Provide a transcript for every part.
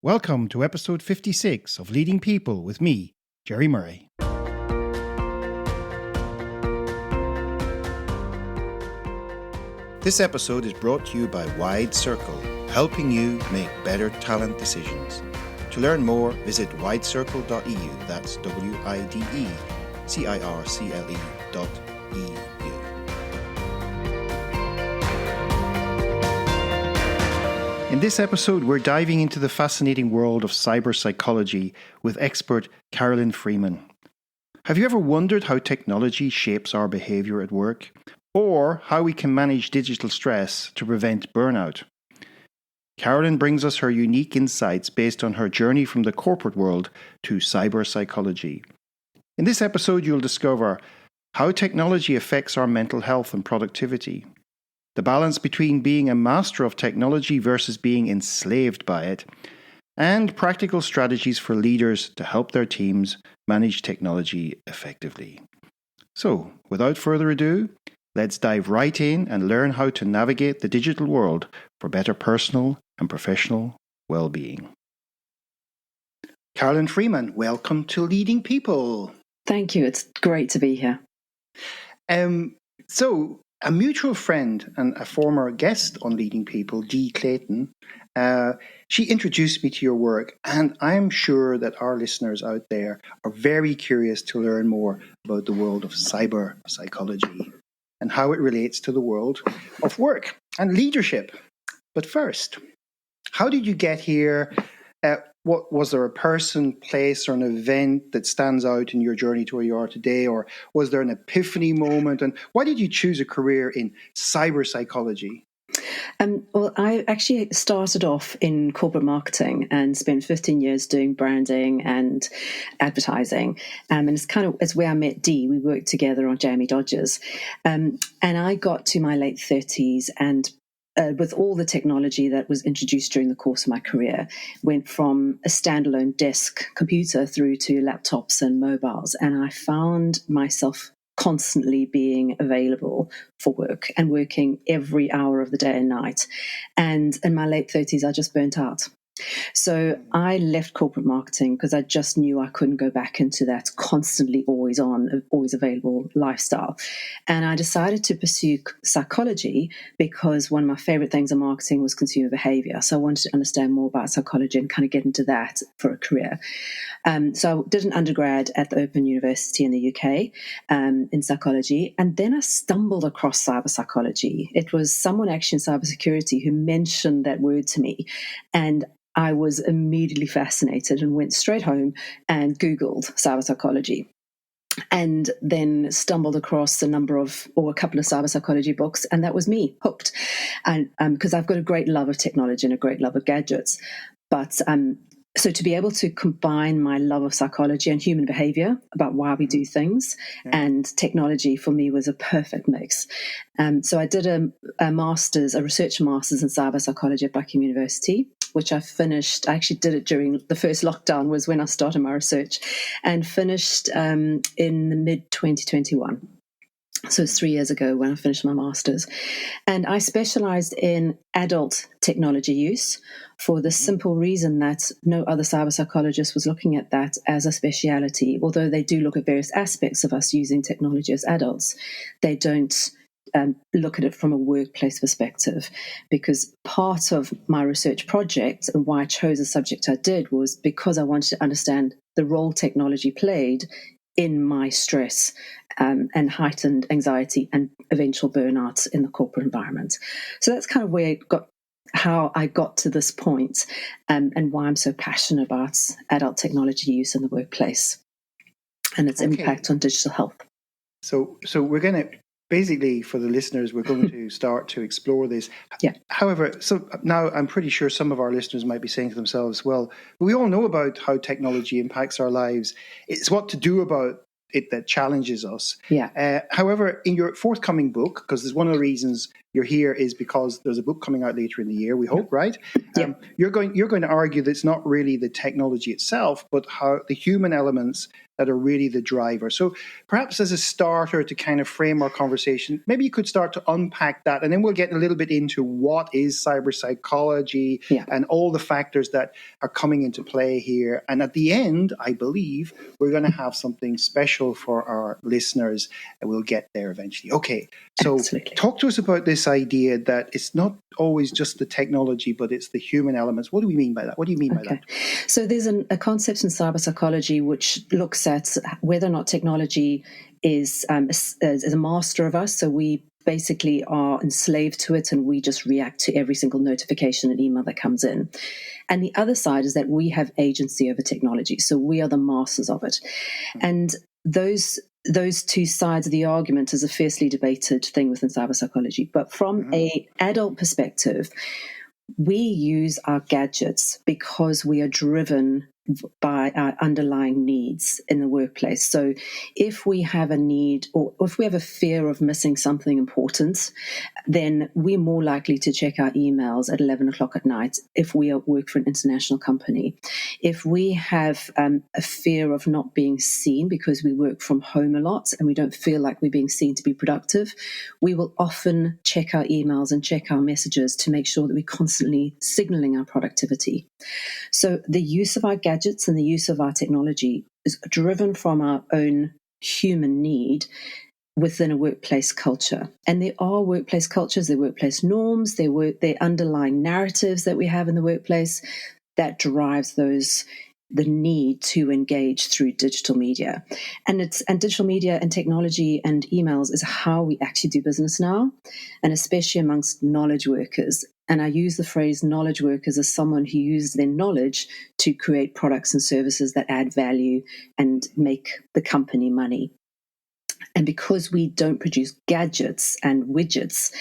Welcome to episode 56 of Leading People with me, Jerry Murray. This episode is brought to you by Wide Circle, helping you make better talent decisions. To learn more, visit widecircle.eu. That's widecircle.eu. In this episode, we're diving into the fascinating world of cyberpsychology with expert Carolyn Freeman. Have you ever wondered how technology shapes our behavior at work, or how we can manage digital stress to prevent burnout? Carolyn brings us her unique insights based on her journey from the corporate world to cyberpsychology. In this episode, you'll discover how technology affects our mental health and productivity, the balance between being a master of technology versus being enslaved by it, and practical strategies for leaders to help their teams manage technology effectively. So, without further ado, let's dive right in and learn how to navigate the digital world for better personal and professional well-being. Carolyn Freeman, welcome to Leading People. Thank you. It's great to be here. A mutual friend and a former guest on Leading People, Dee Clayton, she introduced me to your work, and I'm sure that our listeners out there are very curious to learn more about the world of cyber psychology and how it relates to the world of work and leadership. But first, how did you get here? What was there a person, place, or an event that stands out in your journey to where you are today? Or was there an epiphany moment? And why did you choose a career in cyber psychology? Well, I actually started off in corporate marketing and spent 15 years doing branding and advertising. And it's where I met Dee. We worked together on Jamie Dodgers. And I got to my late 30s and with all the technology that was introduced during the course of my career, went from a standalone desk computer through to laptops and mobiles. And I found myself constantly being available for work and working every hour of the day and night. And in my late 30s, I just burnt out. So I left corporate marketing because I just knew I couldn't go back into that constantly always on, always available lifestyle. And I decided to pursue psychology because one of my favorite things in marketing was consumer behavior. So I wanted to understand more about psychology and kind of get into that for a career. So I did an undergrad at the Open University in the UK in psychology. And then I stumbled across cyber psychology. It was someone actually in cybersecurity who mentioned that word to me. And I was immediately fascinated and went straight home and Googled cyber psychology, and then stumbled across a couple of cyber psychology books, and that was me hooked. And because I've got a great love of technology and a great love of gadgets, but so to be able to combine my love of psychology and human behavior about why we do things and technology for me was a perfect mix. So I did a research master's in cyber psychology at Buckingham University, which I finished. I actually did it during the first lockdown was when I started my research, and finished in the mid-2021. So it's 3 years ago when I finished my master's. And I specialized in adult technology use for the simple reason that no other cyber psychologist was looking at that as a speciality. Although they do look at various aspects of us using technology as adults, they don't look at it from a workplace perspective, because part of my research project and why I chose the subject I did was because I wanted to understand the role technology played in my stress and heightened anxiety and eventual burnout in the corporate environment. So that's kind of how I got to this point, and why I'm so passionate about adult technology use in the workplace and its impact on digital health. So we're going to, basically, for the listeners, we're going to start to explore this. Yeah. However, so now I'm pretty sure some of our listeners might be saying to themselves, well, we all know about how technology impacts our lives. It's what to do about it that challenges us. Yeah. However, in your forthcoming book, because there's one of the reasons you're here is because there's a book coming out later in the year, we hope, right? Yeah. You're going to argue that it's not really the technology itself, but how the human elements that are really the driver. So perhaps as a starter to kind of frame our conversation, maybe you could start to unpack that, and then we'll get a little bit into what is cyber psychology and all the factors that are coming into play here. And at the end, I believe we're going to have something special for our listeners, and we'll get there eventually. Okay, so Absolutely. Talk to us about this idea that it's not always just the technology, but it's the human elements. What do we mean by that? What do you mean by that? So there's a concept in cyber psychology which looks at whether or not technology is a master of us. So we basically are enslaved to it and we just react to every single notification and email that comes in. And the other side is that we have agency over technology. So we are the masters of it. And those two sides of the argument is a fiercely debated thing within cyber psychology. But from an adult perspective, we use our gadgets because we are driven by our underlying needs in the workplace. So if we have a need or if we have a fear of missing something important, then we're more likely to check our emails at 11 o'clock at night if we work for an international company. If we have a fear of not being seen because we work from home a lot and we don't feel like we're being seen to be productive, we will often check our emails and check our messages to make sure that we're constantly signaling our productivity. So the use of our gadgets and the use of our technology is driven from our own human need within a workplace culture. And there are workplace cultures, there are workplace norms, there are underlying narratives that we have in the workplace that drives the need to engage through digital media. And digital media and technology and emails is how we actually do business now, and especially amongst knowledge workers. And I use the phrase knowledge workers as someone who uses their knowledge to create products and services that add value and make the company money. And because we don't produce gadgets and widgets,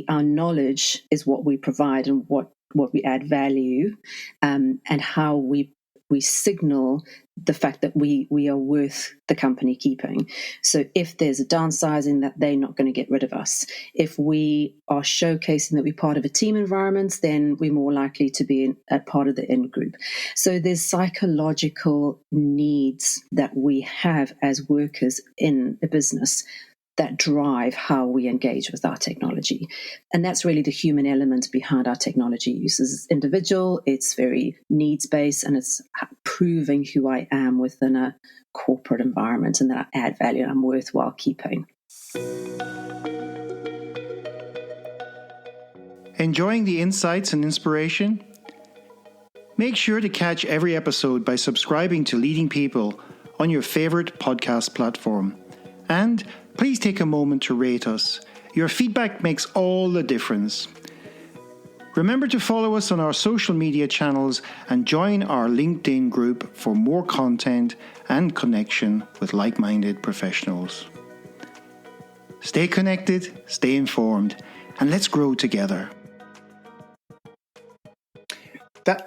our knowledge is what we provide and what we add value, and how we signal the fact that we are worth the company keeping. So if there's a downsizing, that they're not going to get rid of us. If we are showcasing that we're part of a team environment, then we're more likely to be a part of the in-group. So there's psychological needs that we have as workers in a business that drive how we engage with our technology. And that's really the human element behind our technology use. It's individual, it's very needs-based, and it's proving who I am within a corporate environment and that I add value and I'm worthwhile keeping. Enjoying the insights and inspiration? Make sure to catch every episode by subscribing to Leading People on your favorite podcast platform. And please take a moment to rate us. Your feedback makes all the difference. Remember to follow us on our social media channels and join our LinkedIn group for more content and connection with like-minded professionals. Stay connected, stay informed, and let's grow together.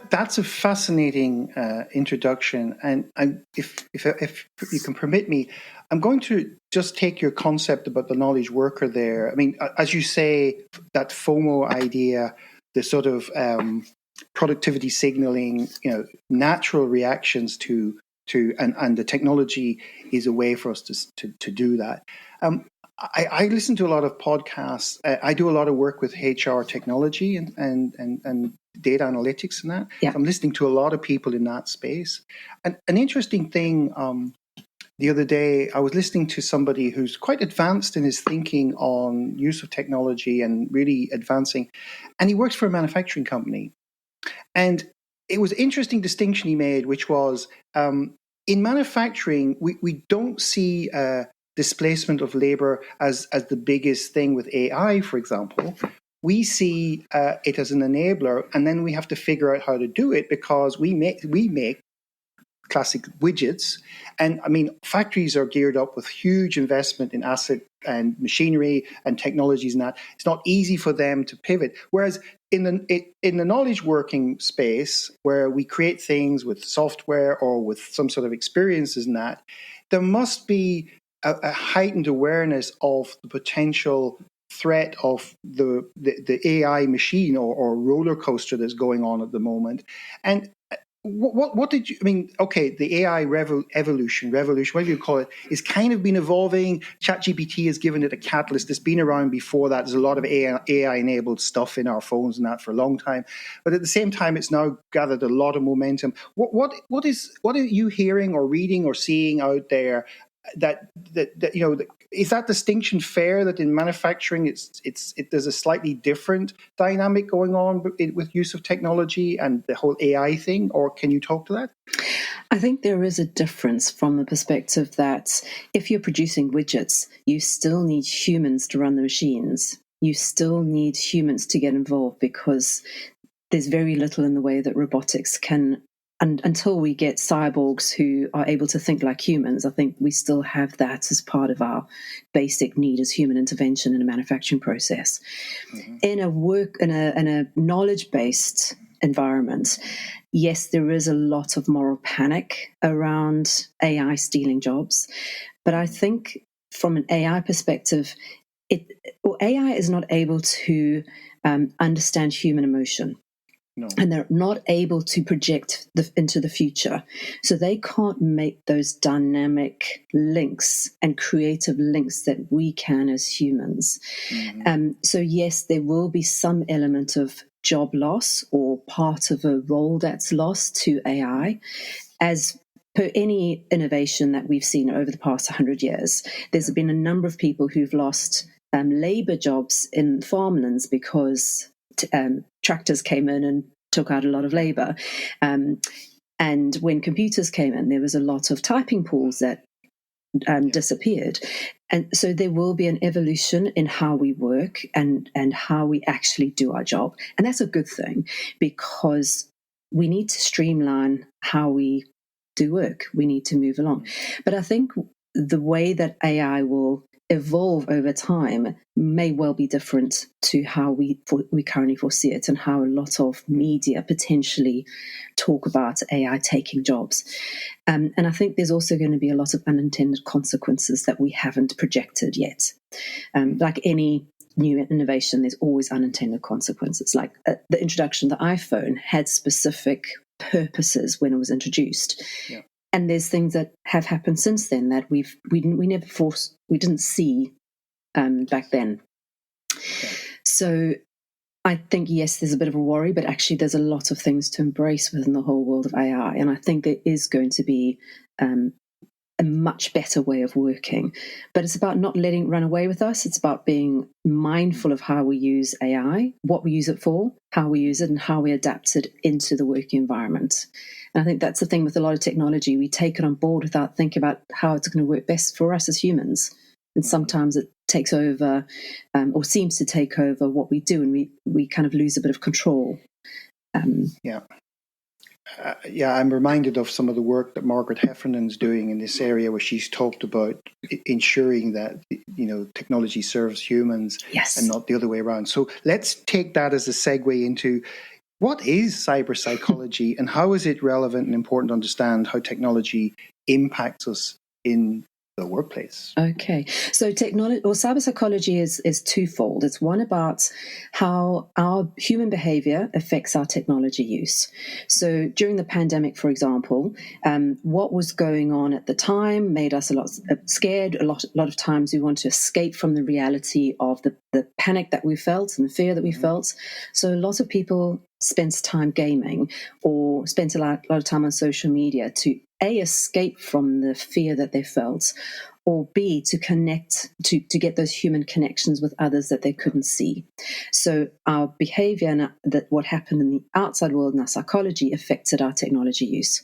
That's a fascinating introduction, and if you can permit me, I'm going to just take your concept about the knowledge worker there. I mean, as you say, that FOMO idea, the sort of productivity signaling, natural reactions to and the technology is a way for us to do that. I listen to a lot of podcasts. I do a lot of work with HR technology and data analytics and that. Yeah. So I'm listening to a lot of people in that space. And an interesting thing, the other day, I was listening to somebody who's quite advanced in his thinking on use of technology and really advancing. And he works for a manufacturing company. And it was an interesting distinction he made, which was in manufacturing, we don't see displacement of labor as the biggest thing with AI, for example. We see it as an enabler, and then we have to figure out how to do it because we make classic widgets. And I mean, factories are geared up with huge investment in asset and machinery and technologies and that. It's not easy for them to pivot. Whereas in the knowledge working space, where we create things with software or with some sort of experiences in that, there must be a heightened awareness of the potential threat of the AI machine or roller coaster that's going on at the moment. And what did you, I mean, okay, the AI evolution, whatever you call it, is kind of been evolving. ChatGPT has given it a catalyst. It's been around before that. There's a lot of AI-enabled stuff in our phones and that for a long time. But at the same time, it's now gathered a lot of momentum. What are you hearing or reading or seeing out there that is that distinction fair, that in manufacturing there's a slightly different dynamic going on with use of technology and the whole AI thing, or can you talk to that? I think there is a difference from the perspective that if you're producing widgets, you still need humans to run the machines. You still need humans to get involved, because there's very little in the way that robotics can. And until we get cyborgs who are able to think like humans, I think we still have that as part of our basic need as human intervention in a manufacturing process. Mm-hmm. In a knowledge-based environment, yes, there is a lot of moral panic around AI stealing jobs. But I think from an AI perspective, AI is not able to understand human emotion. No. And they're not able to project into the future. So they can't make those dynamic links and creative links that we can as humans. Mm-hmm. So yes, there will be some element of job loss or part of a role that's lost to AI. As per any innovation that we've seen over the past 100 years, there's been a number of people who've lost labor jobs in farmlands because tractors came in and took out a lot of labor. And when computers came in, there was a lot of typing pools that disappeared. And so there will be an evolution in how we work and how we actually do our job. And that's a good thing, because we need to streamline how we do work. We need to move along. But I think the way that AI will evolve over time may well be different to how we currently foresee it, and how a lot of media potentially talk about AI taking jobs. And I think there's also going to be a lot of unintended consequences that we haven't projected yet. Like any new innovation, there's always unintended consequences. Like the introduction of the iPhone had specific purposes when it was introduced. Yeah. And there's things that have happened since then that we didn't see back then. Okay. So I think, yes, there's a bit of a worry, but actually there's a lot of things to embrace within the whole world of AI. And I think there is going to be a much better way of working. But it's about not letting it run away with us. It's about being mindful of how we use AI, what we use it for, how we use it, and how we adapt it into the working environment. And I think that's the thing with a lot of technology. We take it on board without thinking about how it's going to work best for us as humans. And sometimes it takes over or seems to take over what we do, and we kind of lose a bit of control. I'm reminded of some of the work that Margaret Heffernan's doing in this area, where she's talked about ensuring that technology serves humans, yes, and not the other way around. So let's take that as a segue into what is cyberpsychology and how is it relevant and important to understand how technology impacts us in the workplace. Okay, so cyberpsychology is twofold. It's one about how our human behavior affects our technology use. So during the pandemic, for example, what was going on at the time made us a lot scared. A lot of times we want to escape from the reality of the panic that we felt and the fear that we felt. So a lot of people spent time gaming or spent a lot of time on social media to A, escape from the fear that they felt, or B, to connect, to get those human connections with others that they couldn't see. So our behavior and what happened in the outside world and our psychology affected our technology use.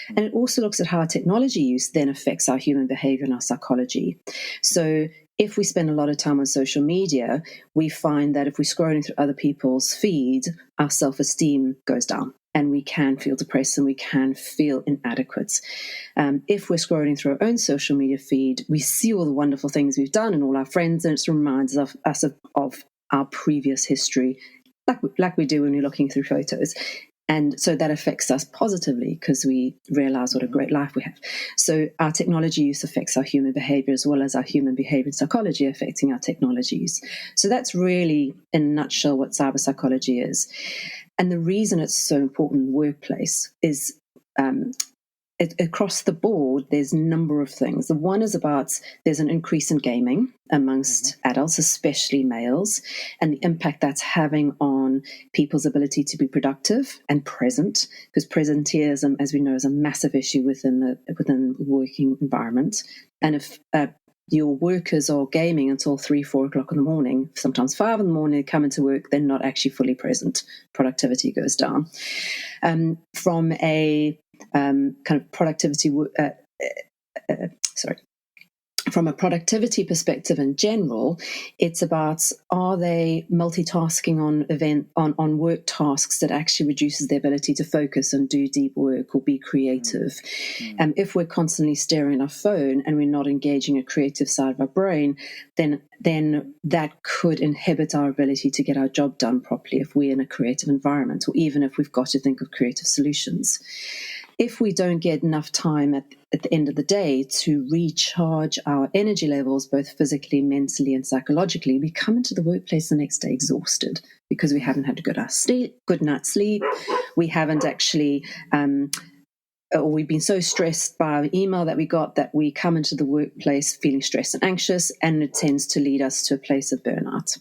And it also looks at how our technology use then affects our human behavior and our psychology. So if we spend a lot of time on social media, we find that if we're scrolling through other people's feed, our self-esteem goes down and we can feel depressed and we can feel inadequate. If we're scrolling through our own social media feed, we see all the wonderful things we've done and all our friends, and it reminds us of our previous history, like we do when we're looking through photos. And so that affects us positively because we realize what a great life we have. So our technology use affects our human behavior as well as our human behavior and psychology affecting our technology use. So that's really, in a nutshell, what cyber psychology is. And the reason it's so important in the workplace is across the board, there's a number of things. The one is about there's an increase in gaming amongst adults, especially males, and the impact that's having on people's ability to be productive and present, because presenteeism, as we know, is a massive issue within the working environment. And if your workers are gaming until 3, 4 o'clock in the morning, sometimes 5 in the morning, they come into work, they're not actually fully present. Productivity goes down. From a kind of productivity, from a productivity perspective in general, it's about, are they multitasking on work tasks that actually reduces their ability to focus and do deep work or be creative? If we're constantly staring at our phone and we're not engaging a creative side of our brain, then that could inhibit our ability to get our job done properly if we're in a creative environment, or even if we've got to think of creative solutions. If we don't get enough time at the end of the day to recharge our energy levels, both physically, mentally, and psychologically, we come into the workplace the next day exhausted because we haven't had a good night's sleep. We haven't actually, or we've been so stressed by our email that we got that we come into the workplace feeling stressed and anxious, and it tends to lead us to a place of burnout.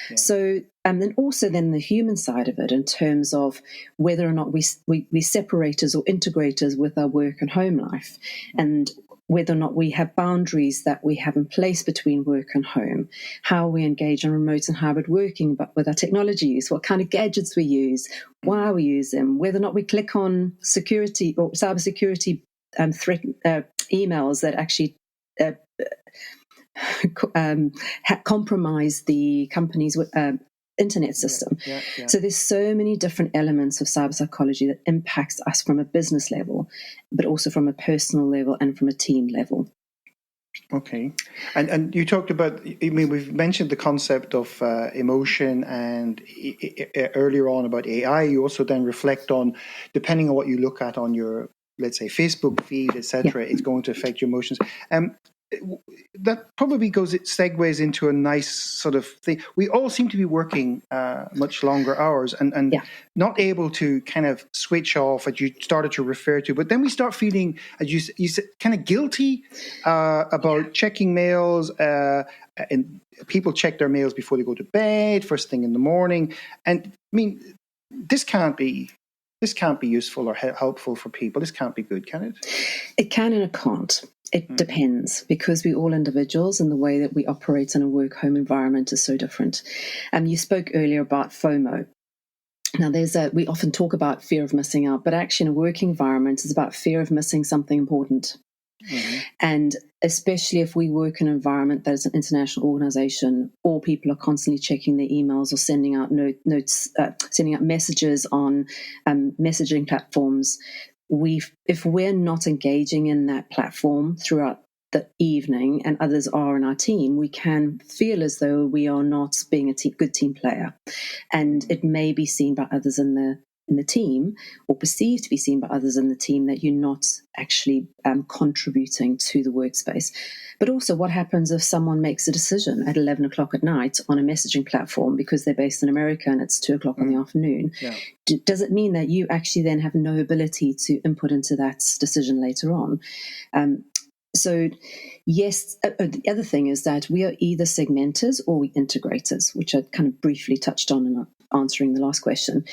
Yeah. So, and then also the human side of it, in terms of whether or not we separators or integrators with our work and home life, and whether or not we have boundaries that we have in place between work and home, how we engage in remote and hybrid working, but with our technology use, what kind of gadgets we use, why we use them, whether or not we click on security or cybersecurity threat emails that actually compromise the company's internet system. Yeah. So there's so many different elements of cyber psychology that impacts us from a business level, but also from a personal level and from a team level. Okay. And you talked about, I mean, we've mentioned the concept of emotion, and earlier on about AI. You also then reflect on, depending on what you look at on your, let's say, Facebook feed, etc., it's going to affect your emotions. That probably segues into a nice sort of thing. We all seem to be working much longer hours and not able to kind of switch off, as you started to refer to. But then we start feeling, as you said, kind of guilty about checking mails. And people check their mails before they go to bed, first thing in the morning. And I mean, this can't be useful or helpful for people. This can't be good, can it? It can and it can't. It depends, because we're all individuals, and the way that we operate in a work-home environment is so different. You spoke earlier about FOMO. Now, we often talk about fear of missing out, but actually in a working environment, it's about fear of missing something important. And especially if we work in an environment that is an international organization, or people are constantly checking their emails or sending out notes, sending out messages on messaging platforms, if we're not engaging in that platform throughout the evening and others are in our team, we can feel as though we are not being a good team player. And it may be seen by others in the team, or perceived to be seen by others in the team, that you're not actually contributing to the workspace. But also, what happens if someone makes a decision at 11 o'clock at night on a messaging platform because they're based in America and it's 2 o'clock in the afternoon? Yeah. Does it mean that you actually then have no ability to input into that decision later on? So, yes, the other thing is that we are either segmenters or we integrators, which I kind of briefly touched on in answering the last question.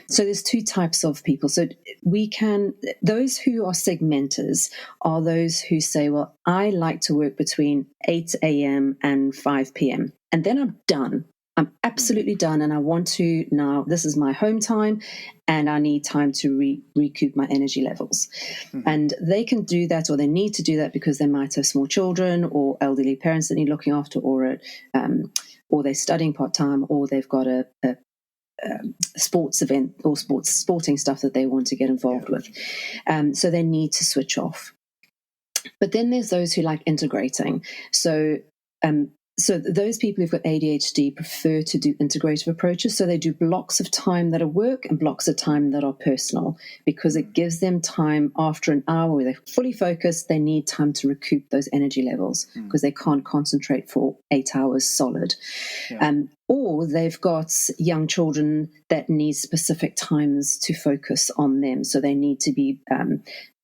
So there's two types of people. So those who are segmenters are those who say, well, I like to work between 8 a.m. and 5 p.m. and then I'm done. I'm absolutely done, and I want to now, this is my home time, and I need time to recoup my energy levels. And they can do that, or they need to do that, because they might have small children or elderly parents that need looking after, or they're studying part-time, or they've got a sports event or sporting stuff that they want to get involved with. So they need to switch off. But then there's those who like integrating. So So those people who've got ADHD prefer to do integrative approaches. So they do blocks of time that are work and blocks of time that are personal, because it gives them time after an hour where they're fully focused. They need time to recoup those energy levels because they can't concentrate for 8 hours solid. Yeah. Or they've got young children that need specific times to focus on them. So they need to be,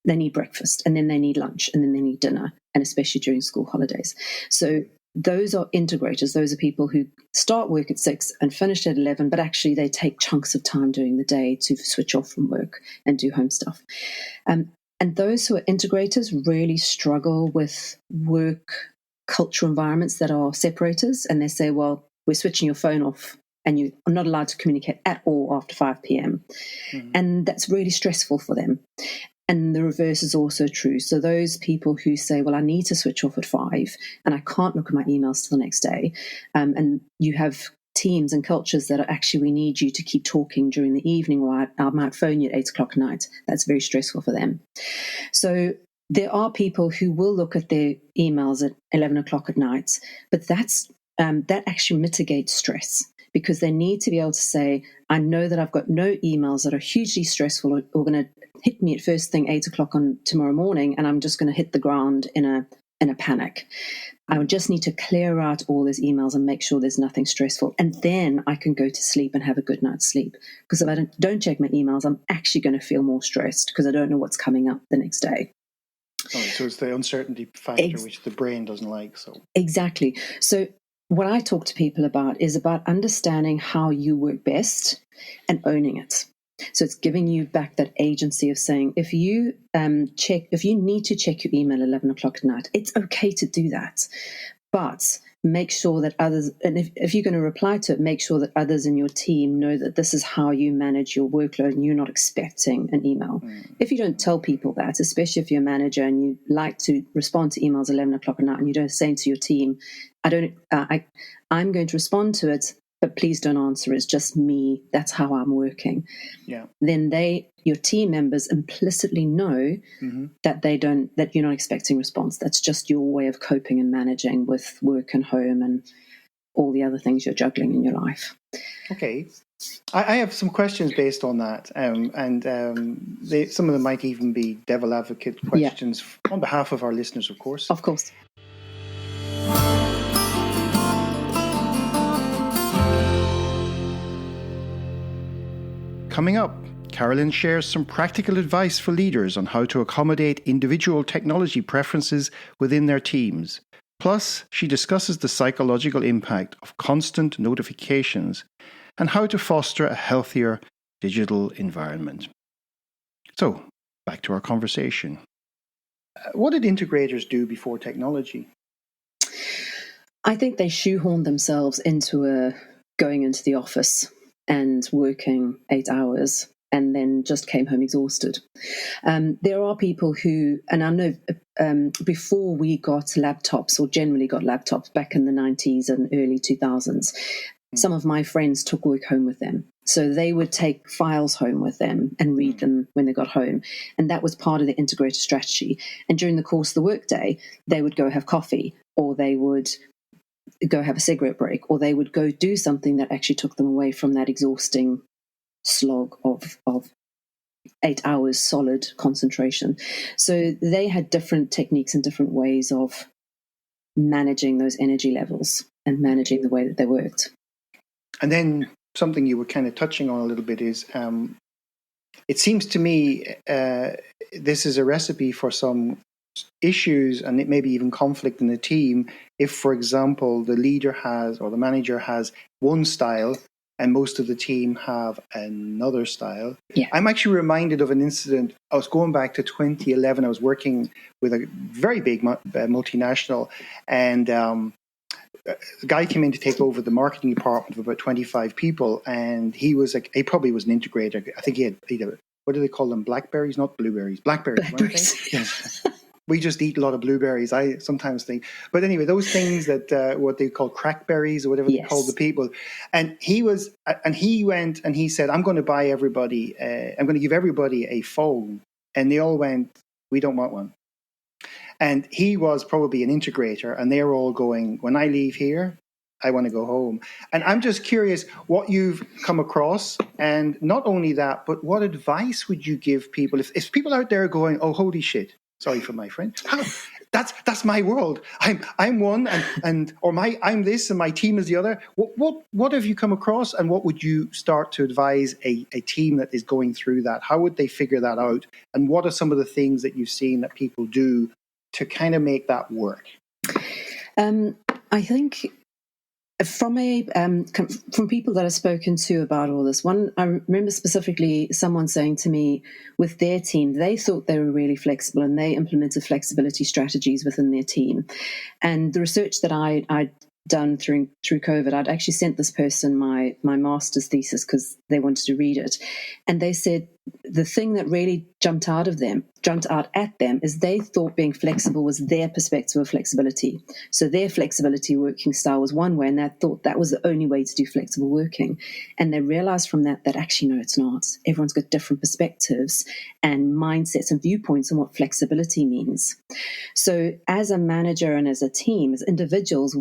they need breakfast, and then they need lunch, and then they need dinner, and especially during school holidays. So those are integrators. Those are people who start work at 6 and finish at 11, but actually they take chunks of time during the day to switch off from work and do home stuff. And those who are integrators really struggle with work cultural environments that are separators. And they say, well, we're switching your phone off and you are not allowed to communicate at all after 5 p.m. And that's really stressful for them. And the reverse is also true. So those people who say, well, I need to switch off at 5 and I can't look at my emails till the next day. And you have teams and cultures that are actually, we need you to keep talking during the evening, or I might phone you at 8 o'clock at night. That's very stressful for them. So there are people who will look at their emails at 11 o'clock at night, but that actually mitigates stress, because they need to be able to say, I know that I've got no emails that are hugely stressful or going to hit me at first thing 8 o'clock on tomorrow morning, and I'm just going to hit the ground in a panic. I would just need to clear out all those emails and make sure there's nothing stressful, and then I can go to sleep and have a good night's sleep. Because if I don't check my emails, I'm actually going to feel more stressed because I don't know what's coming up the next day. Oh, so it's the uncertainty factor which the brain doesn't like. So exactly. So what I talk to people about is about understanding how you work best and owning it. So it's giving you back that agency of saying, if you need to check your email at 11 o'clock at night, it's okay to do that. But make sure that others, and if you're going to reply to it, make sure that others in your team know that this is how you manage your workload and you're not expecting an email. If you don't tell people that, especially if you're a manager and you like to respond to emails at 11 o'clock at night, and you don't say to your team, I'm going to respond to it, but please don't answer. It's just me. That's how I'm working. Yeah. Then your team members implicitly know that that you're not expecting response. That's just your way of coping and managing with work and home and all the other things you're juggling in your life. Okay. I have some questions based on that. Some of them might even be devil advocate questions on behalf of our listeners, of course. Of course. Coming up, Carolyn shares some practical advice for leaders on how to accommodate individual technology preferences within their teams. Plus, she discusses the psychological impact of constant notifications and how to foster a healthier digital environment. So, back to our conversation. What did integrators do before technology? I think they shoehorned themselves into going into the office and working 8 hours and then just came home exhausted. There are people who, and I know before we got laptops, or generally got laptops back in the 90s and early 2000s, some of my friends took work home with them. So they would take files home with them and read them when they got home. And that was part of the integrated strategy. And during the course of the workday, they would go have coffee, or they would go have a cigarette break, or they would go do something that actually took them away from that exhausting slog of 8 hours solid concentration. So they had different techniques and different ways of managing those energy levels and managing the way that they worked. And then something you were kind of touching on a little bit is, it seems to me this is a recipe for some issues and maybe even conflict in the team if, for example, the leader has or the manager has one style and most of the team have another style. Yeah. I'm actually reminded of an incident. I was going back to 2011. I was working with a very big multinational, and a guy came in to take over the marketing department of about 25 people, and he probably was an integrator. I think he had what do they call them? Blackberries, not blueberries. Blackberries. Yes. We just eat a lot of blueberries, I sometimes think. But anyway, those things that what they call crackberries or whatever they call the people. And he went and he said, I'm going to buy everybody, I'm going to give everybody a phone. And they all went, we don't want one. And he was probably an integrator, and they're all going, when I leave here, I want to go home. And I'm just curious what you've come across. And not only that, but what advice would you give people? If people out there are going, oh, holy shit, sorry for my French, that's my world. I'm one, I'm this, and my team is the other. What have you come across, and what would you start to advise a team that is going through that? How would they figure that out? And what are some of the things that you've seen that people do to kind of make that work? I think from people that I've spoken to about all this, I remember specifically someone saying to me, with their team, they thought they were really flexible and they implemented flexibility strategies within their team. And the research that I'd done through COVID, I'd actually sent this person my master's thesis because they wanted to read it. And they said the thing that really jumped out at them is they thought being flexible was their perspective of flexibility. So their flexibility working style was one way, and they thought that was the only way to do flexible working. And they realized from that actually, no, it's not. Everyone's got different perspectives and mindsets and viewpoints on what flexibility means. So as a manager and as a team, as individuals,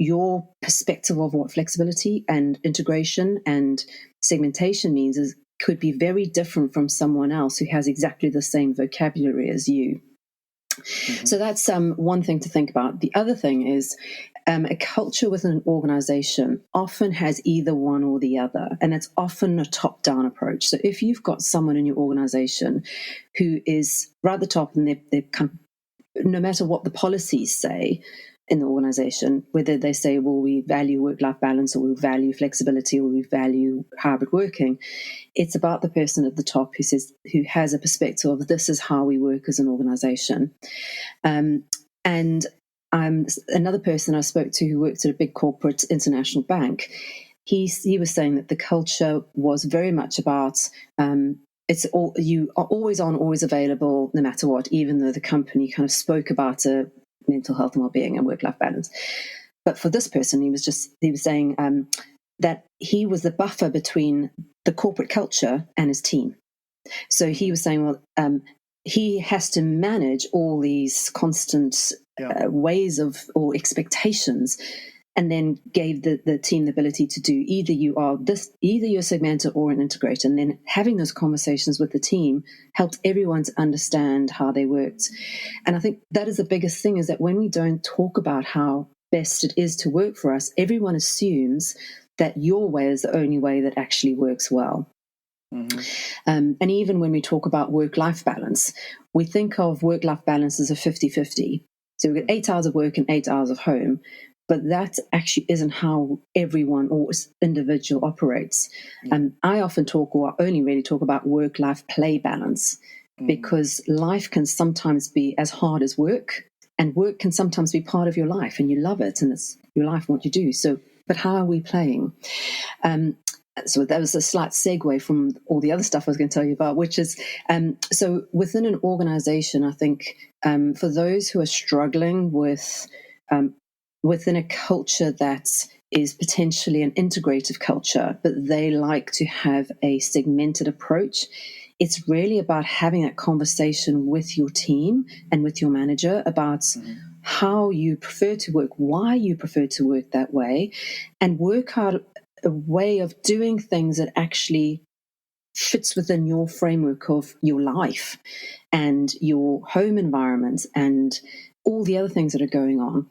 your perspective of what flexibility and integration and segmentation means could be very different from someone else who has exactly the same vocabulary as you. Mm-hmm. So that's one thing to think about. The other thing is a culture within an organization often has either one or the other, and it's often a top-down approach. So if you've got someone in your organization who is right at the top and they're kind of, no matter what the policies say in the organization, whether they say, well, we value work-life balance, or we value flexibility, or we value hybrid working, it's about the person at the top who has a perspective of this is how we work as an organization. And another person I spoke to who worked at a big corporate international bank, he was saying that the culture was very much about you are always on, always available, no matter what, even though the company kind of spoke about mental health and well-being and work-life balance. But for this person, he was saying that he was the buffer between the corporate culture and his team. So he was saying, well, he has to manage all these constant ways or expectations, and then gave the team the ability to do either you're a segmenter or an integrator. And then having those conversations with the team helped everyone to understand how they worked. And I think that is the biggest thing, is that when we don't talk about how best it is to work for us, everyone assumes that your way is the only way that actually works well. Mm-hmm. And even when we talk about work-life balance, we think of work-life balance as a 50-50. So we get 8 hours of work and 8 hours of home. But that actually isn't how everyone or individual operates. I often only really talk about work-life play balance, because life can sometimes be as hard as work, and work can sometimes be part of your life, and you love it, and it's your life, what you do. So, but how are we playing? So that was a slight segue from all the other stuff I was going to tell you about, which is, so within an organization, I think for those who are struggling within a culture that is potentially an integrative culture, but they like to have a segmented approach, it's really about having that conversation with your team and with your manager about how you prefer to work, why you prefer to work that way, and work out a way of doing things that actually fits within your framework of your life and your home environment and all the other things that are going on,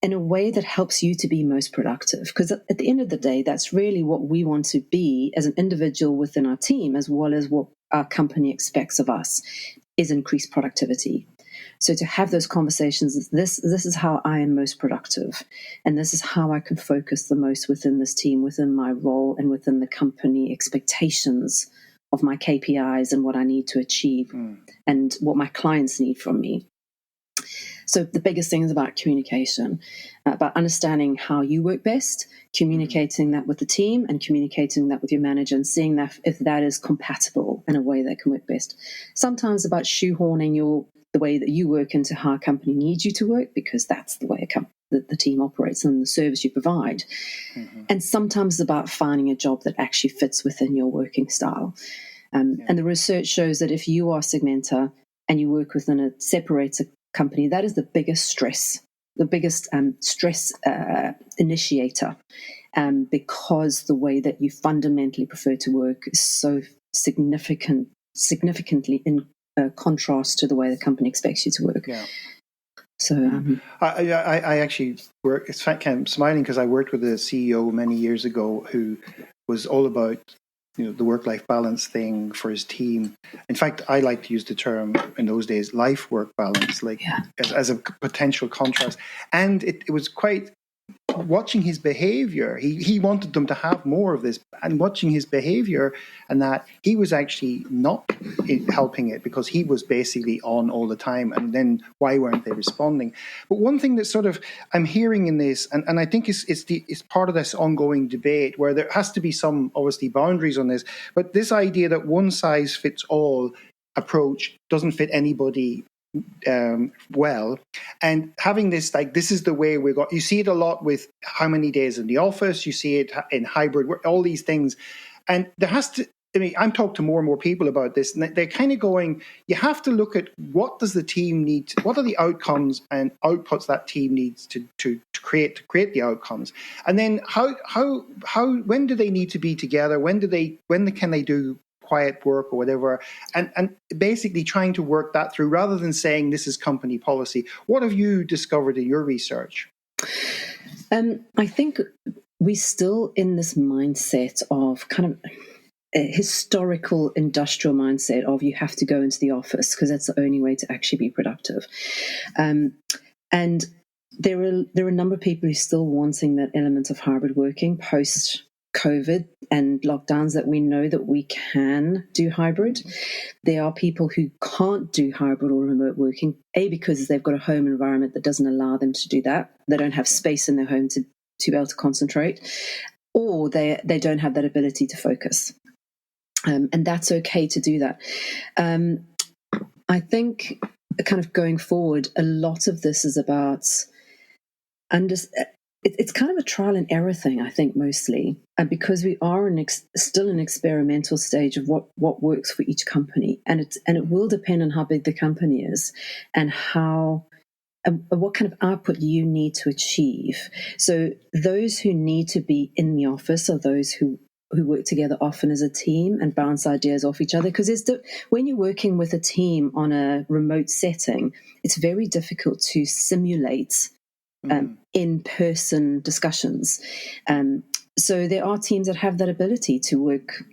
in a way that helps you to be most productive. Because at the end of the day, that's really what we want to be as an individual within our team, as well as what our company expects of us, is increased productivity. So to have those conversations, this is how I am most productive, and this is how I can focus the most within this team, within my role, and within the company expectations of my KPIs and what I need to achieve and what my clients need from me. So the biggest thing is about communication, about understanding how you work best, communicating that with the team and communicating that with your manager, and seeing that if that is compatible in a way that can work best. Sometimes about shoehorning the way that you work into how a company needs you to work, because that's the way the team operates and the service you provide. Mm-hmm. And sometimes it's about finding a job that actually fits within your working style. And the research shows that if you are a segmenter and you work within a separator company, that is the biggest stress, initiator, because the way that you fundamentally prefer to work is so significantly in contrast to the way the company expects you to work. Yeah. So I actually work. It's fact, I'm smiling because I worked with a CEO many years ago who was all about the work-life balance thing for his team. In fact, I like to use the term in those days life-work balance, as a potential contrast. And it was quite watching his behavior. He wanted them to have more of this, and watching his behavior, and that he was actually not helping it because he was basically on all the time. And then why weren't they responding? But one thing that sort of I'm hearing in this, and I think it's part of this ongoing debate where there has to be some obviously boundaries on this, but this idea that one size fits all approach doesn't fit anybody well, and having this this is the way we got. You see it a lot with how many days in the office. You see it in hybrid, all these things, and there has to. I mean, I'm talking to more and more people about this, and they're kind of going. You have to look at what does the team need. What are the outcomes and outputs that team needs to create the outcomes, and then how when do they need to be together? When can they do quiet work or whatever, and basically trying to work that through rather than saying this is company policy. What have you discovered in your research? I think we're still in this mindset of kind of a historical industrial mindset of you have to go into the office because that's the only way to actually be productive. And there are a number of people who are still wanting that element of hybrid working post COVID and lockdowns, that we know that we can do hybrid. There are people who can't do hybrid or remote working, because they've got a home environment that doesn't allow them to do that. They don't have space in their home to be able to concentrate, or they don't have that ability to focus. And that's okay to do that. I think kind of going forward, a lot of this is about it's kind of a trial and error thing, I think, mostly, because we are still an experimental stage of what works for each company, and it will depend on how big the company is and what kind of output you need to achieve. So those who need to be in the office are those who work together often as a team and bounce ideas off each other. Because when you're working with a team on a remote setting, it's very difficult to simulate in-person discussions. So there are teams that have that ability to work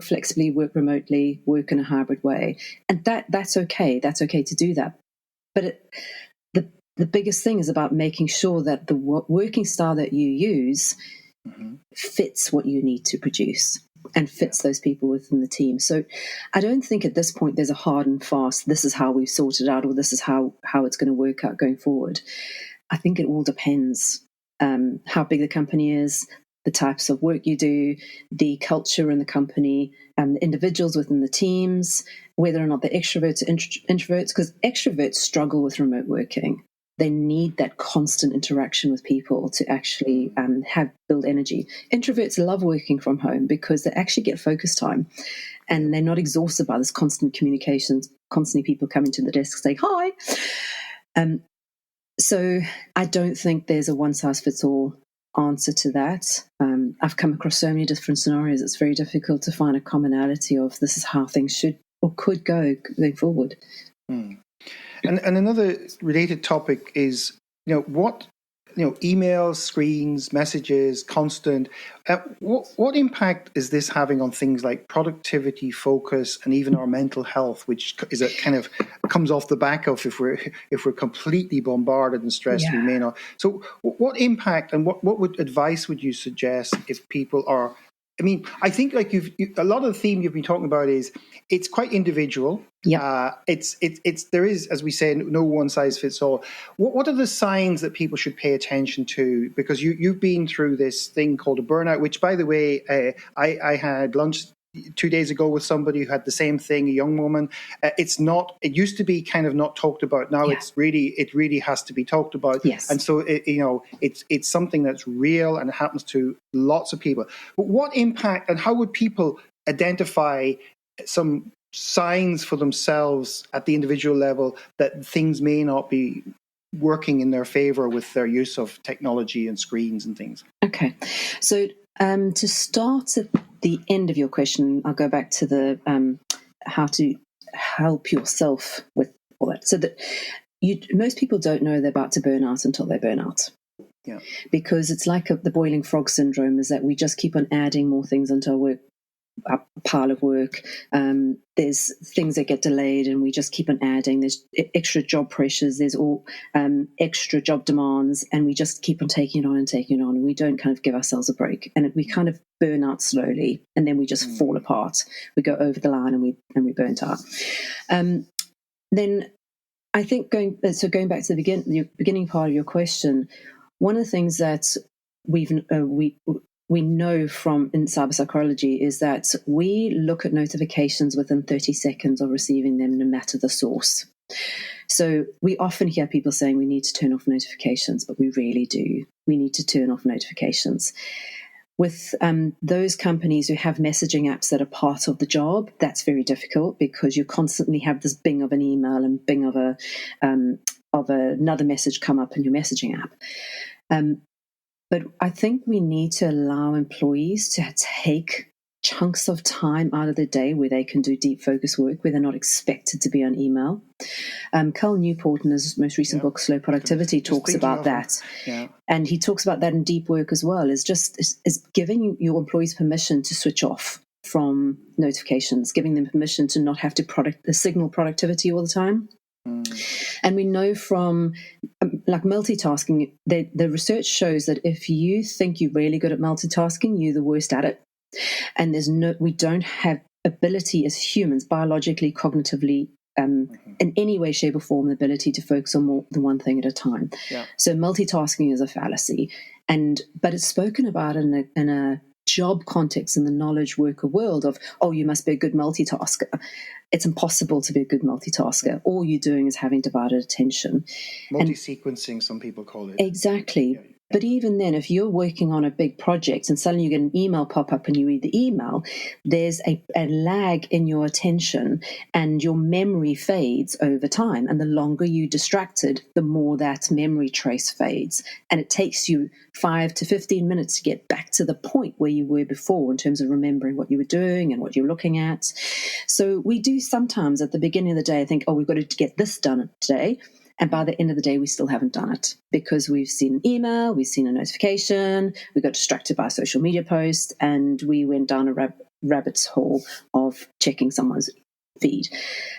flexibly, work remotely, work in a hybrid way, and that's okay. That's okay to do that. But the biggest thing is about making sure that the working style that you use fits what you need to produce and fits those people within the team. So I don't think at this point there's a hard and fast, this is how we've sorted out, or this is how it's going to work out going forward. I think it all depends how big the company is, the types of work you do, the culture in the company, and the individuals within the teams, whether or not they're extroverts or introverts, because extroverts struggle with remote working. They need that constant interaction with people to actually build energy. Introverts love working from home because they actually get focus time, and they're not exhausted by this constant communications, constantly people coming to the desk saying hi. So I don't think there's a one-size-fits-all answer to that. I've come across so many different scenarios. It's very difficult to find a commonality of this is how things should or could go going forward. And another related topic is, emails, screens, messages, constant. What impact is this having on things like productivity, focus, and even our mental health, which is a kind of comes off the back of if we're completely bombarded and stressed, we may not. So, what impact and what advice would you suggest if people are? I mean, I think like a lot of the theme you've been talking about is it's quite individual. Yeah. There is, as we say, no one size fits all. What are the signs that people should pay attention to? Because you've been through this thing called a burnout, which, by the way, I had lunch 2 days ago with somebody who had the same thing, a young woman. It used to be kind of not talked about. Now it really has to be talked about. Yes. And so it's something that's real and it happens to lots of people. But what impact and how would people identify some signs for themselves at the individual level that things may not be working in their favor with their use of technology and screens and things? Okay. So to start at the end of your question, I'll go back to the how to help yourself with all that. So that most people don't know they're about to burn out until they burn out. Yeah. Because it's like the boiling frog syndrome, is that we just keep on adding more things into our pile of work. There's things that get delayed and we just keep on adding. There's extra job pressures, there's all extra job demands, and we just keep on taking it on and taking it on, and we don't kind of give ourselves a break, and we kind of burn out slowly, and then we just fall apart. We go over the line and we burnt out. Then I think going back to the beginning part of your question, one of the things that we know from in cyberpsychology is that we look at notifications within 30 seconds of receiving them, no matter the source. So we often hear people saying we need to turn off notifications, but we really do. We need to turn off notifications. With those companies who have messaging apps that are part of the job, that's very difficult because you constantly have this bing of an email and bing of another message come up in your messaging app. But I think we need to allow employees to take chunks of time out of the day where they can do deep focus work, where they're not expected to be on email. Carl Newport, in his most recent book, Slow Productivity, talks about that. Yeah. And he talks about that in deep work as well, is giving your employees permission to switch off from notifications, giving them permission to not have to signal productivity all the time. And we know from like multitasking, the research shows that if you think you're really good at multitasking, you're the worst at it. And we don't have ability as humans, biologically, cognitively, in any way, shape, or form, the ability to focus on more than one thing at a time. Yeah. So multitasking is a fallacy, but it's spoken about in a job context in the knowledge worker world of, you must be a good multitasker. It's impossible to be a good multitasker. All you're doing is having divided attention. Multi-sequencing, some people call it. Exactly. Yeah. But even then, if you're working on a big project and suddenly you get an email pop up and you read the email, there's a lag in your attention and your memory fades over time. And the longer you're distracted, the more that memory trace fades. And it takes you 5 to 15 minutes to get back to the point where you were before in terms of remembering what you were doing and what you're looking at. So we do sometimes at the beginning of the day think, we've got to get this done today. And by the end of the day, we still haven't done it because we've seen an email, we've seen a notification, we got distracted by a social media post, and we went down a rabbit's hole of checking someone's feed.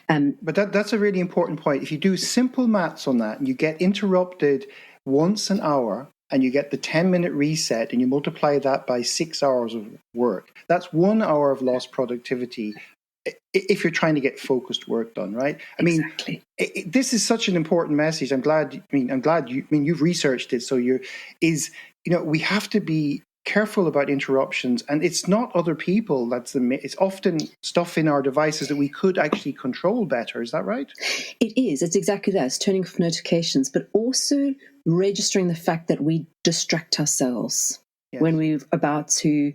But that's a really important point. If you do simple maths on that and you get interrupted once an hour and you get the 10-minute reset and you multiply that by 6 hours of work, that's 1 hour of lost productivity if you're trying to get focused work done, right? Exactly. This is such an important message. I'm glad you've researched it. So we have to be careful about interruptions, and it's not other people. It's often stuff in our devices that we could actually control better. Is that right? It is. It's exactly that. It's turning off notifications, but also registering the fact that we distract ourselves when we're about to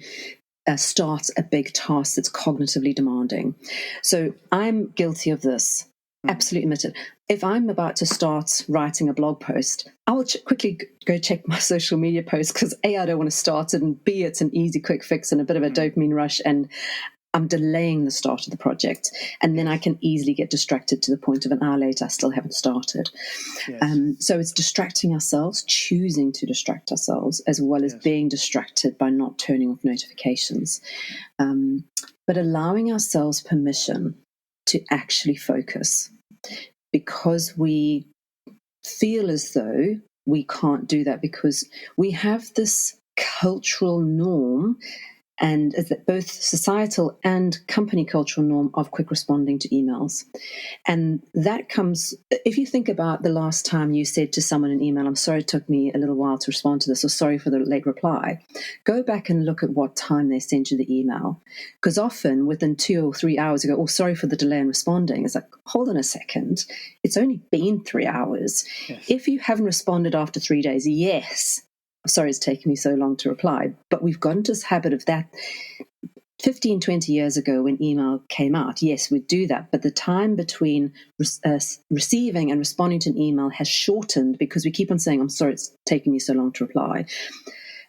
start a big task that's cognitively demanding. So I'm guilty of this. Absolutely admitted. If I'm about to start writing a blog post, I will quickly go check my social media post because A, I don't want to start it, and B, it's an easy quick fix and a bit of a dopamine rush, and I'm delaying the start of the project. And then I can easily get distracted to the point of an hour later, I still haven't started. Yes. So it's distracting ourselves, choosing to distract ourselves, as well as being distracted by not turning off notifications. But allowing ourselves permission to actually focus, because we feel as though we can't do that because we have this cultural norm, and both societal and company cultural norm of quick responding to emails. And that comes, if you think about the last time you said to someone in email, I'm sorry it took me a little while to respond to this, or sorry for the late reply, go back and look at what time they sent you the email. Because often within 2 or 3 hours, you go, sorry for the delay in responding. It's like, hold on a second. It's only been 3 hours. Yes. If you haven't responded after 3 days, yes, sorry it's taken me so long to reply, but we've got into this habit of that 15, 20 years ago when email came out, yes, we'd do that. But the time between receiving and responding to an email has shortened because we keep on saying, I'm sorry, it's taking me so long to reply.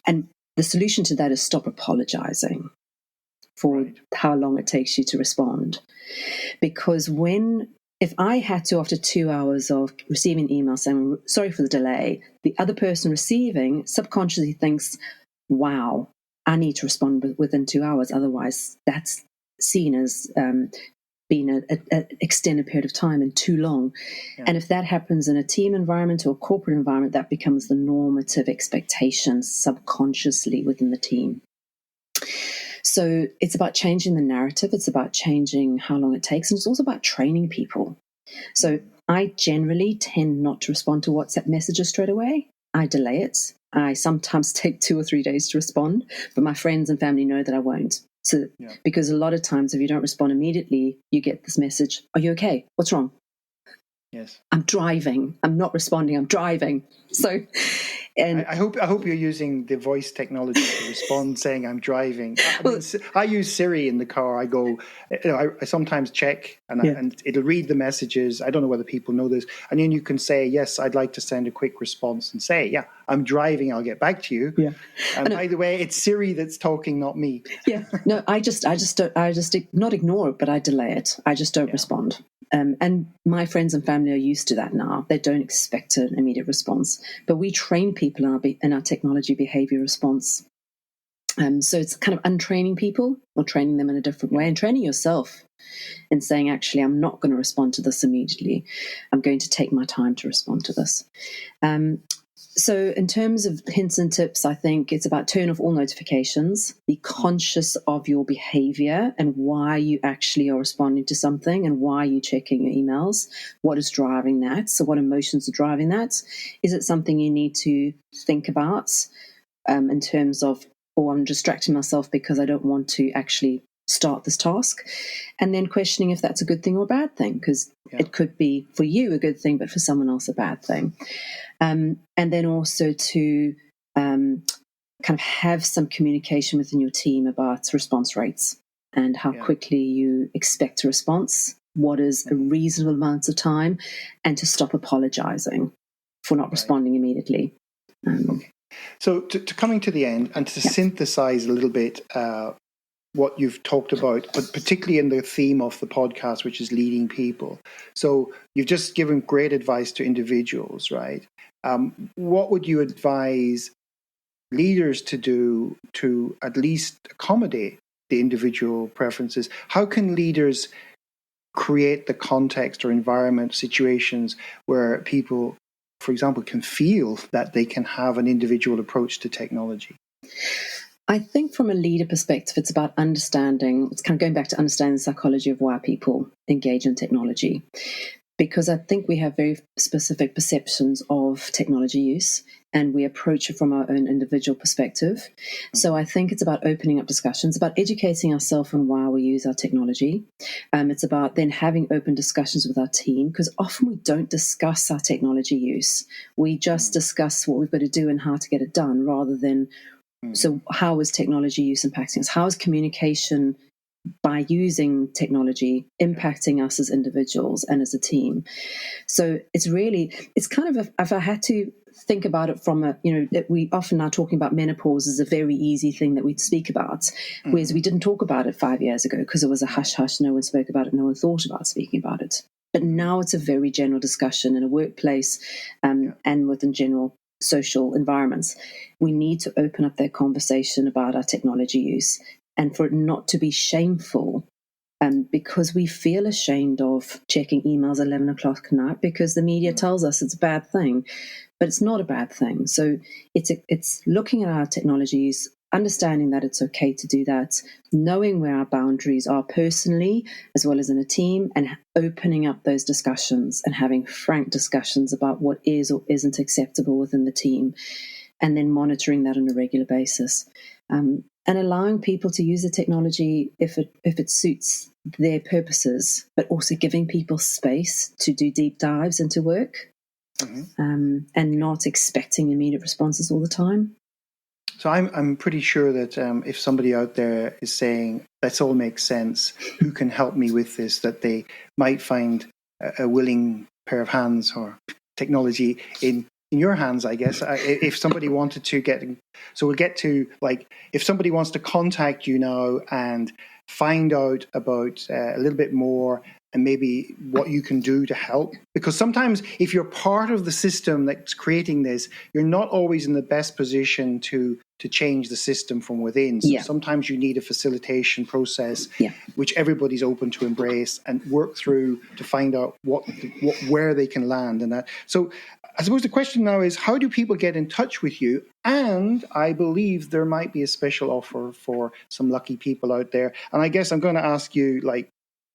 And the solution to that is stop apologizing for how long it takes you to respond. Because if I had to, after 2 hours of receiving an email saying, sorry for the delay, the other person receiving subconsciously thinks, wow, I need to respond within 2 hours. Otherwise, that's seen as being an extended period of time and too long. Yeah. And if that happens in a team environment or a corporate environment, that becomes the normative expectation subconsciously within the team. So it's about changing the narrative. It's about changing how long it takes. And it's also about training people. So I generally tend not to respond to WhatsApp messages straight away. I delay it. I sometimes take 2 or 3 days to respond, but my friends and family know that I won't. So, because a lot of times if you don't respond immediately, you get this message, are you okay? What's wrong? Yes. I'm driving. I'm not responding. I'm driving. So, and I hope you're using the voice technology to respond saying I'm driving. I use Siri in the car. I go, I sometimes check and it'll read the messages. I don't know whether people know this. And then you can say, yes, I'd like to send a quick response and say, yeah, I'm driving. I'll get back to you. Yeah. And by the way, it's Siri that's talking, not me. Yeah. No, I just not ignore it, but I delay it. I just don't respond. And my friends and family are used to that now. They don't expect an immediate response. But we train people in our technology behavior response. So it's kind of untraining people or training them in a different way and training yourself and saying, actually, I'm not going to respond to this immediately. I'm going to take my time to respond to this. So in terms of hints and tips, I think it's about turn off all notifications, be conscious of your behavior and why you actually are responding to something and why you're checking your emails, what is driving that, so what emotions are driving that. Is it something you need to think about in terms of, I'm distracting myself because I don't want to actually start this task, and then questioning if that's a good thing or a bad thing, because it could be for you a good thing, but for someone else a bad thing. And then also to kind of have some communication within your team about response rates and how quickly you expect a response, what is a reasonable amount of time, and to stop apologizing for not responding immediately. Okay. So to coming to the end and to synthesize a little bit what you've talked about, but particularly in the theme of the podcast, which is leading people. So you've just given great advice to individuals, right? What would you advise leaders to do to at least accommodate the individual preferences? How can leaders create the context or environment, situations where people, for example, can feel that they can have an individual approach to technology? I think from a leader perspective, it's about understanding, it's kind of going back to understanding the psychology of why people engage in technology. Because I think we have very specific perceptions of technology use and we approach it from our own individual perspective. So I think it's about opening up discussions, about educating ourselves on why we use our technology. It's about then having open discussions with our team, because often we don't discuss our technology use. We just discuss what we've got to do and how to get it done rather than, so how is technology use impacting us? How is communication by using technology impacting us as individuals and as a team? So it's kind of, if I had to think about it from we often are talking about menopause as a very easy thing that we speak about, whereas we didn't talk about it 5 years ago because it was a hush-hush, no one spoke about it, no one thought about speaking about it. But now it's a very general discussion in a workplace and within general social environments. We need to open up that conversation about our technology use and for it not to be shameful, because we feel ashamed of checking emails at 11 o'clock at night because the media tells us it's a bad thing, but it's not a bad thing. So it's looking at our technology use, understanding that it's okay to do that, knowing where our boundaries are personally as well as in a team, and opening up those discussions and having frank discussions about what is or isn't acceptable within the team, and then monitoring that on a regular basis. And allowing people to use the technology if it suits their purposes, but also giving people space to do deep dives into work, and not expecting immediate responses all the time. So I'm pretty sure that if somebody out there is saying, "This all makes sense," who can help me with this, that they might find a willing pair of hands or technology in your hands, I guess. If somebody wanted to so we'll get to, like, if somebody wants to contact you now and find out about a little bit more and maybe what you can do to help. Because sometimes if you're part of the system that's creating this, you're not always in the best position to change the system from within. So sometimes you need a facilitation process, which everybody's open to embrace and work through to find out where they can land. And that. So I suppose the question now is, how do people get in touch with you? And I believe there might be a special offer for some lucky people out there. And I guess I'm going to ask you, like,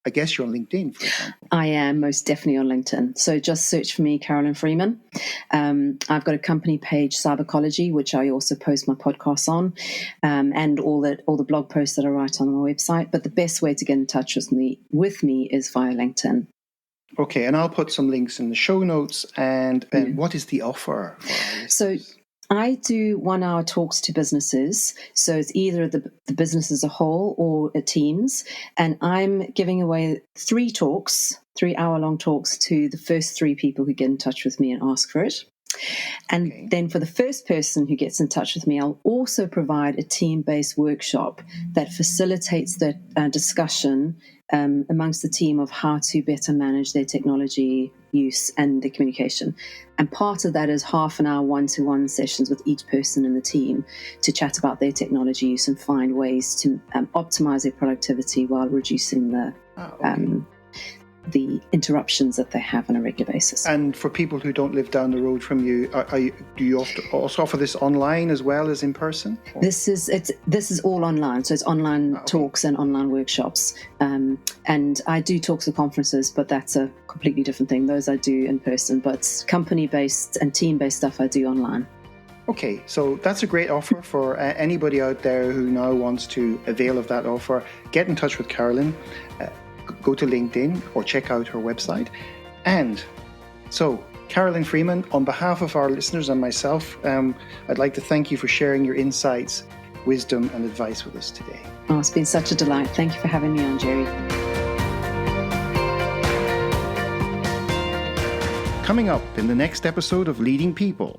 I guess you're on LinkedIn, for example. I am most definitely on LinkedIn. So just search for me, Carolyn Freeman. I've got a company page, Cyberpsychology, which I also post my podcasts on, and all the blog posts that I write on my website. But the best way to get in touch with me is via LinkedIn. Okay, and I'll put some links in the show notes. And what is the offer for our listeners? So I do 1 hour talks to businesses. So it's either the business as a whole or teams. And I'm giving away 3 3-hour-long talks to the first 3 people who get in touch with me and ask for it. And then for the first person who gets in touch with me, I'll also provide a team-based workshop that facilitates the discussion amongst the team of how to better manage their technology use and their communication. And part of that is half an hour one-to-one sessions with each person in the team to chat about their technology use and find ways to optimize their productivity while reducing the interruptions that they have on a regular basis. And for people who don't live down the road from you, do you also offer this online as well as in person? Or? This is all online, so it's online talks and online workshops. And I do talks at conferences, but that's a completely different thing. Those I do in person, but company-based and team-based stuff I do online. Okay, so that's a great offer for anybody out there who now wants to avail of that offer. Get in touch with Carolyn. Go to LinkedIn or check out her website. And so, Carolyn Freeman, on behalf of our listeners and myself, I'd like to thank you for sharing your insights, wisdom, and advice with us today. Oh, it's been such a delight. Thank you for having me on, Jerry. Coming up in the next episode of Leading People.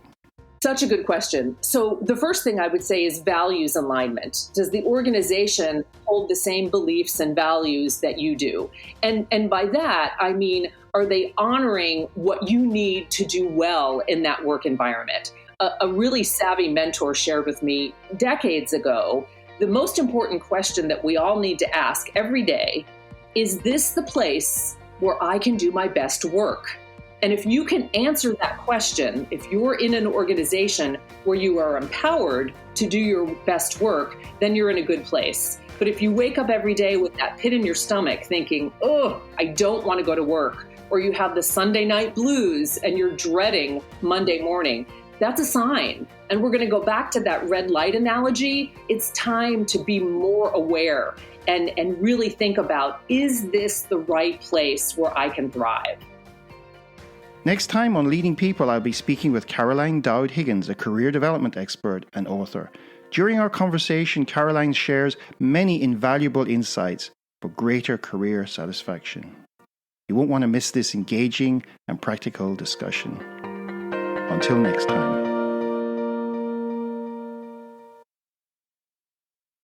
Such a good question. So the first thing I would say is values alignment. Does the organization hold the same beliefs and values that you do? And by that, I mean, are they honoring what you need to do well in that work environment? A really savvy mentor shared with me decades ago, the most important question that we all need to ask every day, is this the place where I can do my best work? And if you can answer that question, if you're in an organization where you are empowered to do your best work, then you're in a good place. But if you wake up every day with that pit in your stomach thinking, oh, I don't want to go to work, or you have the Sunday night blues and you're dreading Monday morning, that's a sign. And we're going to go back to that red light analogy. It's time to be more aware and really think about, is this the right place where I can thrive? Next time on Leading People, I'll be speaking with Caroline Dowd-Higgins, a career development expert and author. During our conversation, Caroline shares many invaluable insights for greater career satisfaction. You won't want to miss this engaging and practical discussion. Until next time.